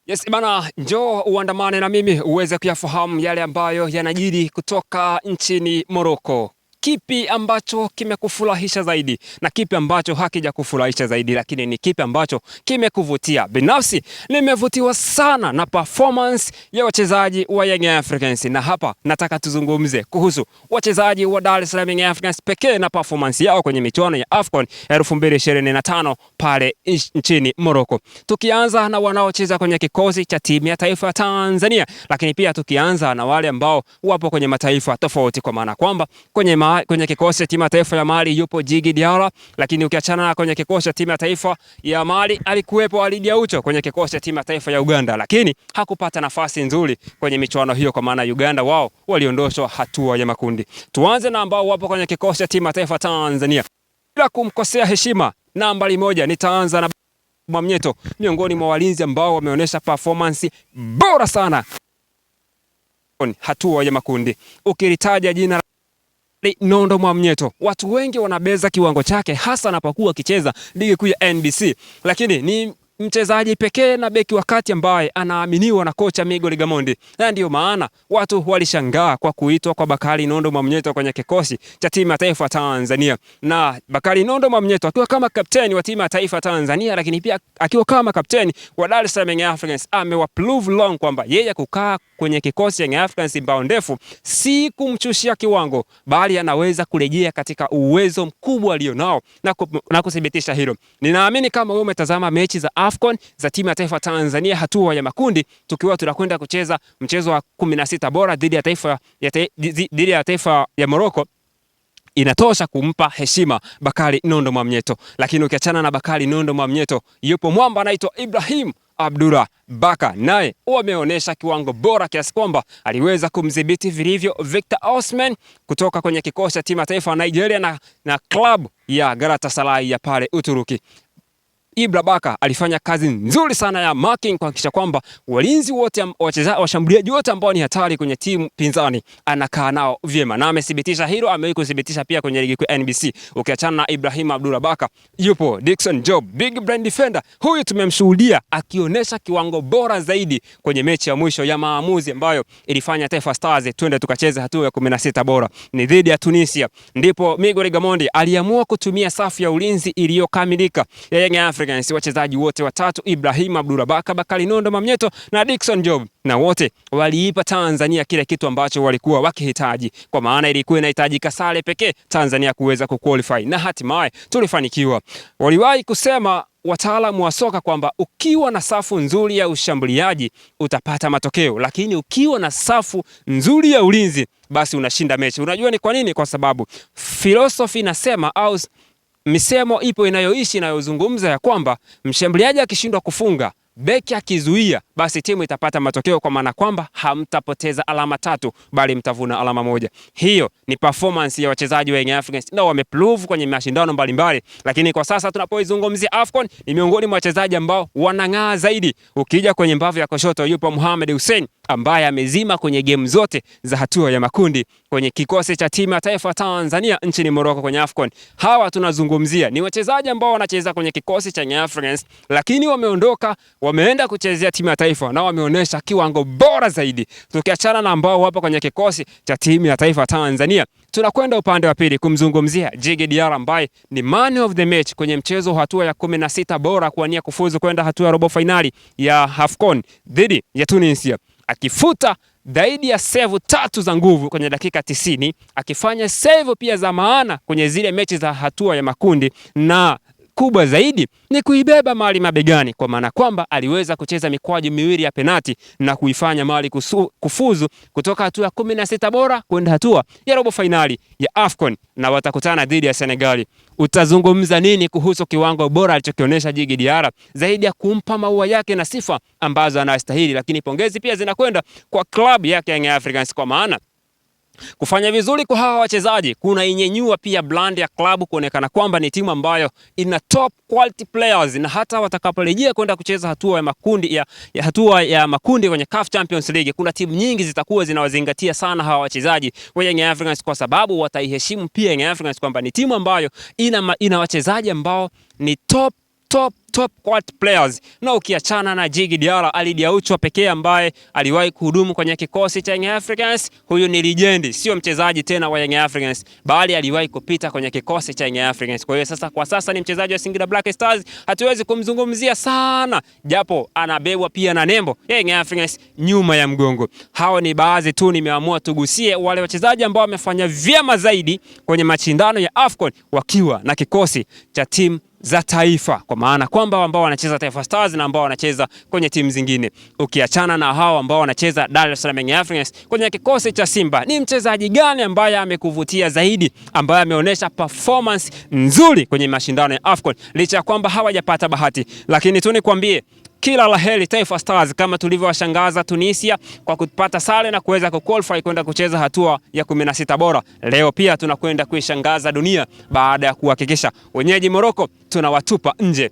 Yes, bana, njoo uandamane na mimi uweze kuyafahamu yale ambayo yanajiri kutoka nchini Morocco. Kipi ambacho kimekufurahisha zaidi na kipi ambacho hakijakufurahisha zaidi, lakini ni kipi ambacho kimekuvutia? Binafsi nimevutiwa sana na performance ya wachezaji wa Young Africans, na hapa nataka tuzungumze kuhusu wachezaji wa Dar es Salaam Young Africans pekee na performance yao kwenye michuano ya AFCON 2025 pale nchini Morocco. Tukianza na wanaocheza kwenye kikosi cha timu ya taifa ya Tanzania, lakini pia tukianza na wale ambao wapo kwenye mataifa tofauti, kwa maana kwamba kwenye kikosi cha timu ya taifa ya Mali yupo Djigui Diarra, lakini ukiachana na kwenye kikosi cha timu ya taifa ya Mali alikuwepo Walid Aucho kwenye kikosi cha timu ya taifa ya Uganda, lakini hakupata nafasi nzuri kwenye michuano hiyo, kwa maana Uganda wao waliondoshwa hatua ya makundi. Tuanze na ambao wapo kwenye kikosi cha timu ya taifa Tanzania. Bila kumkosea heshima, nambari moja nitaanza na Mwamnyeto, miongoni mwa walinzi ambao wameonyesha performance bora sana hatua ya makundi. Ukilitaja jina Nondo Mwamnyeto, watu wengi wanabeza kiwango chake hasa anapokuwa akicheza ligi kuu ya NBC, lakini ni mchezaji pekee na beki wakati ambaye anaaminiwa na kocha Miguel Gamondi, na ndio maana watu walishangaa kwa kuitwa kwa Bakari Nondo Mwamnyeto kwenye kikosi cha timu ya taifa Tanzania. Na Bakari Nondo Mwamnyeto akiwa kama kapteni wa timu ya taifa Tanzania, lakini pia akiwa kama kapteni wa Dar es Salaam Young Africans, amewaprove long kwamba yeye kukaa kwenye kikosi cha Young Africans mbao ndefu si kumchushia kiwango, bali anaweza kurejea katika uwezo mkubwa alionao na kuthibitisha hilo. Ninaamini kama wewe umetazama mechi za AFCON za timu ya taifa Tanzania hatua ya makundi, tukiwa tunakwenda kucheza mchezo wa 16 bora dhidi ya taifa ya Morocco, inatosha kumpa heshima Bakari Nondo Mwamnyeto. Lakini ukiachana na Bakari Nondo Mwamnyeto, yupo mwamba anaitwa Ibrahim Abdullah Baka, naye wameonyesha kiwango bora kiasi kwamba aliweza kumdhibiti vilivyo Victor Osimhen kutoka kwenye kikosi cha timu ya taifa Nigeria na klabu ya Galatasaray ya pale Uturuki. Ibra Baka alifanya kazi nzuri sana ya marking kuhakikisha kwamba walinzi wote, washambuliaji wote ambao ni hatari kwenye timu pinzani anakaa nao vyema, na amethibitisha hilo. Amewahi kuthibitisha pia kwenye ligi kuu ya NBC. Ukiachana na Ibrahim Abdullah Baka, yupo Dickson Job, big brand defender. Huyu tumemshuhudia akionyesha kiwango bora zaidi kwenye mechi ya mwisho ya maamuzi ambayo ilifanya Taifa Stars twende tukacheza hatua ya 16 bora ni dhidi ya Tunisia. Ndipo Miguel Gamondi aliamua kutumia safu ya ulinzi iliyokamilika ya Young Africans, wachezaji wote watatu, Ibrahim Abdullah Baka, Bakari Nondo Mwamnyeto na Dickson Job, na wote waliipa Tanzania kile kitu ambacho walikuwa wakihitaji, kwa maana ilikuwa inahitajika sare pekee Tanzania kuweza kuqualify, na hatimaye tulifanikiwa. Waliwahi kusema wataalamu wa soka kwamba ukiwa na safu nzuri ya ushambuliaji utapata matokeo, lakini ukiwa na safu nzuri ya ulinzi basi unashinda mechi. Unajua ni kwa nini? Kwa sababu philosophy inasema au misemo ipo inayoishi inayozungumza ya kwamba mshambuliaji akishindwa kufunga, beki akizuia, basi timu itapata matokeo, kwa maana kwamba hamtapoteza alama 3 bali mtavuna alama 1. Hiyo ni performance ya wachezaji wa Young Africans na wameprove kwenye mashindano mbalimbali, lakini kwa sasa tunapoizungumzia AFCON ni miongoni mwa wachezaji ambao wanang'aa zaidi. Ukija kwenye mbavu ya kushoto yupo Mohamed Hussein ambaye amezima kwenye game zote za hatua ya makundi kwenye kikosi cha timu ya taifa Tanzania nchini Morocco kwenye AFCON. Hawa tunazungumzia ni wachezaji ambao wanacheza kwenye kikosi cha Young Africans, lakini wameondoka wameenda kuchezea timu ya taifa na wameonyesha kiwango bora zaidi. Tukiachana na ambao wapo kwenye kikosi cha timu ya taifa Tanzania, tunakwenda upande wa pili kumzungumzia Djigui Diarra ambaye ni man of the match kwenye mchezo hatua ya 16 bora kuania kufuzu kwenda hatua ya robo finali ya AFCON dhidi ya Tunisia, akifuta zaidi ya save 3 za nguvu kwenye dakika 90, akifanya save pia za maana kwenye zile mechi za hatua ya makundi, na kubwa zaidi ni kuibeba Mali mabegani, kwa maana kwamba aliweza kucheza mikwaju miwili ya penati na kuifanya Mali kufuzu kutoka hatua ya 16 bora kwenda hatua ya robo finali ya AFCON, na watakutana dhidi ya Senegali. Utazungumza nini kuhusu kiwango bora alichokionyesha Djigui Diarra, zaidi ya kumpa maua yake na sifa ambazo anastahili? Lakini pongezi pia zinakwenda kwa klabu yake Young Africans, kwa maana kufanya vizuri kwa hawa wachezaji kuna inyenyua pia brand ya klabu kuonekana kwamba ni timu ambayo ina top quality players, na hata watakaporejea kwenda kucheza hatua ya makundi kwenye CAF Champions League, kuna timu nyingi zitakuwa zinawazingatia sana hawa wachezaji wa Young Africans, kwa sababu wataiheshimu pia Young Africans kwamba ni timu ambayo ina wachezaji ambao ni top top quality players, na ukiachana na Djigui Diarra, Ali Diaoucho pekee ambaye aliwahi kuhudumu kwenye kikosi cha Young Africans. Huyu ni legend, sio mchezaji tena wa Young Africans, bali aliwahi kupita kwenye kikosi cha Young Africans. Kwa hiyo kwa sasa ni mchezaji wa Singida Black Stars, hatuwezi kumzungumzia sana, japo anabebwa pia na nembo ya Young Africans nyuma ya mgongo. Hao ni baadhi tu, nimeamua tugusie wale wachezaji ambao wamefanya vyema zaidi kwenye mashindano ya AFCON wakiwa na kikosi cha timu za taifa, kwa maana kwamba ambao wanacheza Taifa Stars na ambao wanacheza kwenye timu zingine. Ukiachana na hao ambao wanacheza Dar es Salaam Young Africans, kwenye kikosi cha Simba ni mchezaji gani ambaye amekuvutia zaidi, ambaye ameonyesha performance nzuri kwenye mashindano ya AFCON licha ya kwamba hawajapata bahati? Lakini tu nikwambie, kila laheri Taifa Stars, kama tulivyowashangaza Tunisia kwa kupata sare na kuweza kuqualify kwenda kucheza hatua ya 16 bora. Leo pia tunakwenda kuishangaza dunia baada ya kuhakikisha wenyeji Morocco tunawatupa nje